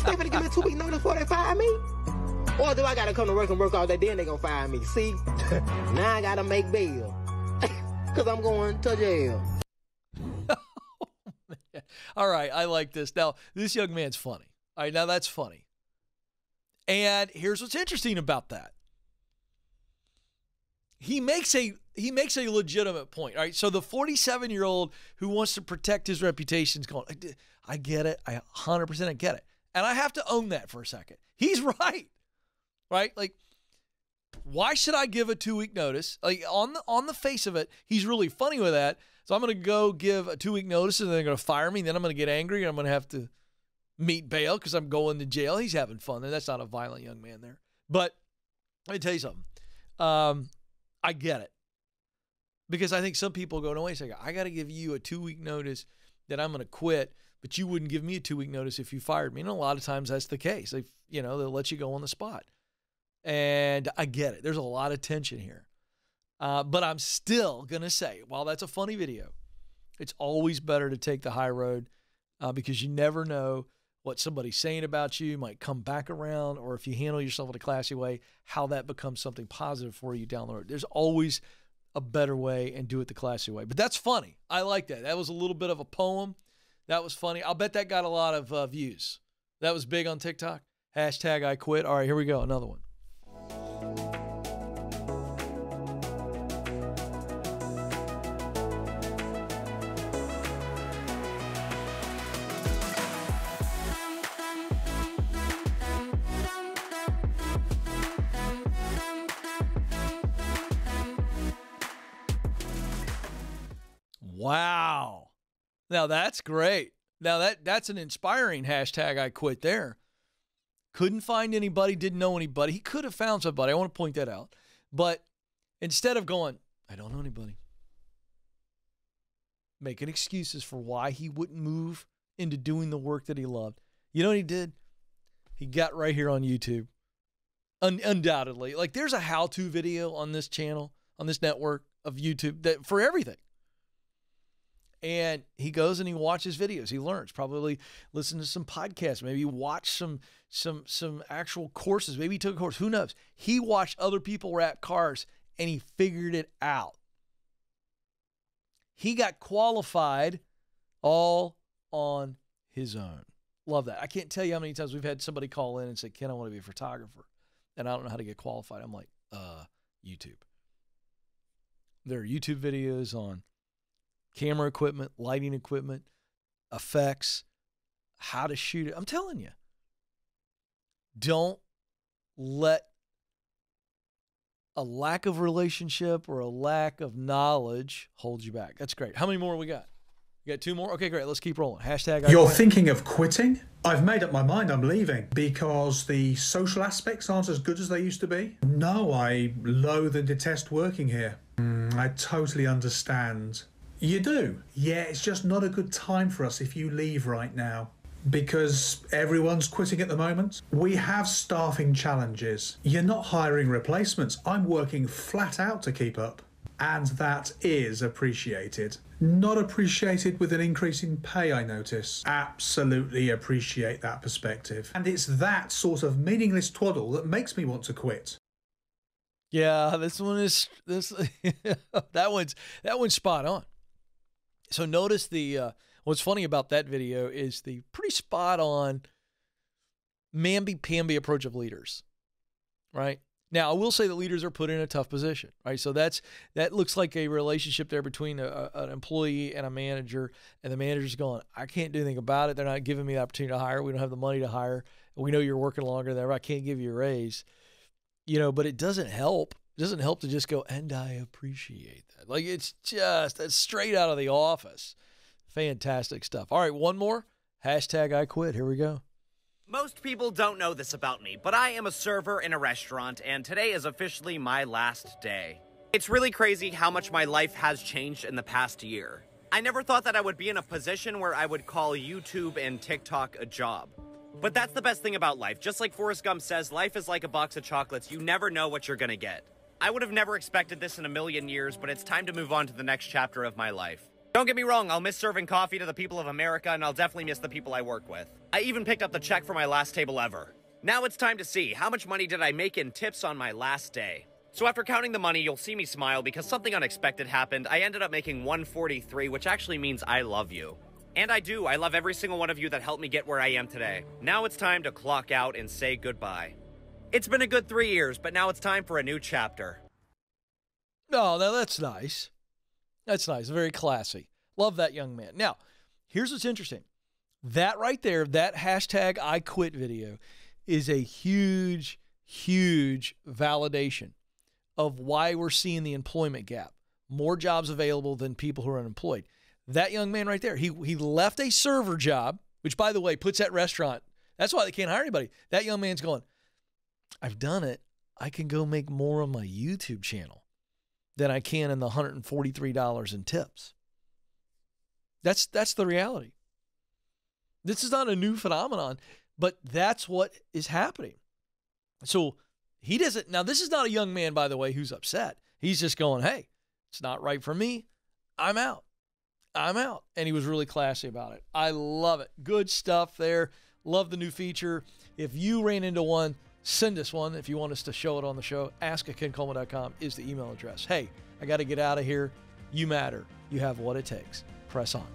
They better give me 2 weeks notice before they fire me? Or do I gotta come to work and work all day, then they gonna fire me? See, now I gotta make bail. Because I'm going to jail. All right, I like this. Now, this young man's funny. All right, now that's funny. And here's what's interesting about that. He makes a legitimate point. All right, so the 47-year-old who wants to protect his reputation is going, I get it. I 100% get it. And I have to own that for a second. He's right. Right? Like, why should I give a 2-week notice? Like, on the face of it, he's really funny with that. So I'm going to go give a 2-week notice, and then they're going to fire me. And then I'm going to get angry, and I'm going to have to meet bail because I'm going to jail. He's having fun. And that's not a violent young man there. But let me tell you something. I get it. Because I think some people go, no, wait a second. I got to give you a 2-week notice that I'm going to quit, but you wouldn't give me a 2-week notice if you fired me. And a lot of times that's the case. They'll let you go on the spot. And I get it. There's a lot of tension here. But I'm still going to say, while that's a funny video, it's always better to take the high road because you never know what somebody's saying about you might come back around, or if you handle yourself in a classy way, how that becomes something positive for you down the road. There's always a better way, and do it the classy way. But that's funny. I like that. That was a little bit of a poem. That was funny. I'll bet that got a lot of views. That was big on TikTok. Hashtag I quit. All right, here we go. Another one. Wow. Now that's great. Now that's an inspiring hashtag I quit there. Couldn't find anybody, didn't know anybody. He could have found somebody. I want to point that out. But instead of going, I don't know anybody, making excuses for why he wouldn't move into doing the work that he loved. You know what he did? He got right here on YouTube. Undoubtedly. Like, there's a how-to video on this channel, on this network of YouTube that for everything. And he goes and he watches videos. He learns. Probably listen to some podcasts. Maybe watch some actual courses. Maybe he took a course. Who knows? He watched other people wrap cars and he figured it out. He got qualified all on his own. Love that. I can't tell you how many times we've had somebody call in and say, Ken, I want to be a photographer, and I don't know how to get qualified. I'm like, YouTube. There are YouTube videos on camera equipment, lighting equipment, effects, how to shoot it. I'm telling you, don't let a lack of relationship or a lack of knowledge hold you back. That's great. How many more we got? You got 2 more? Okay, great. Let's keep rolling. Hashtag You're thinking of quitting? I've made up my mind I'm leaving because the social aspects aren't as good as they used to be. No, I loathe and detest working here. I totally understand. You do? Yeah, it's just not a good time for us if you leave right now. because everyone's quitting at the moment. We have staffing challenges. You're not hiring replacements. I'm working flat out to keep up. And that is appreciated. Not appreciated with an increase in pay, I notice. Absolutely appreciate that perspective. And it's that sort of meaningless twaddle that makes me want to quit. Yeah, this one is that one's spot on. So notice the what's funny about that video is the pretty spot on mamby-pamby approach of leaders, right? Now, I will say that leaders are put in a tough position, right? So that looks like a relationship there between an employee and a manager, and the manager's going, I can't do anything about it. They're not giving me the opportunity to hire. We don't have the money to hire. We know you're working longer than ever. I can't give you a raise. You know, but it doesn't help. It doesn't help to just go, and I appreciate that. Like, that's straight out of The Office. Fantastic stuff. All right, one more. #I quit. Here we go. Most people don't know this about me, but I am a server in a restaurant, and today is officially my last day. It's really crazy how much my life has changed in the past year. I never thought that I would be in a position where I would call YouTube and TikTok a job. But that's the best thing about life. Just like Forrest Gump says, life is like a box of chocolates. You never know what you're gonna get. I would have never expected this in a million years, but it's time to move on to the next chapter of my life. Don't get me wrong, I'll miss serving coffee to the people of America, and I'll definitely miss the people I work with. I even picked up the check for my last table ever. Now it's time to see, how much money did I make in tips on my last day? So after counting the money, you'll see me smile because something unexpected happened. I ended up making $143, which actually means I love you. And I do. I love every single one of you that helped me get where I am today. Now it's time to clock out and say goodbye. It's been a good 3 years, but now it's time for a new chapter. Oh, now that's nice. That's nice. Very classy. Love that young man. Now, here's what's interesting. That right there, that #I quit video is a huge, huge validation of why we're seeing the employment gap. More jobs available than people who are unemployed. That young man right there, he left a server job, which, by the way, puts that restaurant. That's why they can't hire anybody. That young man's going, I've done it. I can go make more on my YouTube channel than I can in the $143 in tips. That's the reality. This is not a new phenomenon, but that's what is happening. So he doesn't. Now, this is not a young man, by the way, who's upset. He's just going, hey, it's not right for me. I'm out. I'm out. And he was really classy about it. I love it. Good stuff there. Love the new feature. If you ran into one, send us one. If you want us to show it on the show, ask@kencoleman.com is the email address. Hey, I got to get out of here. You matter. You have what it takes. Press on.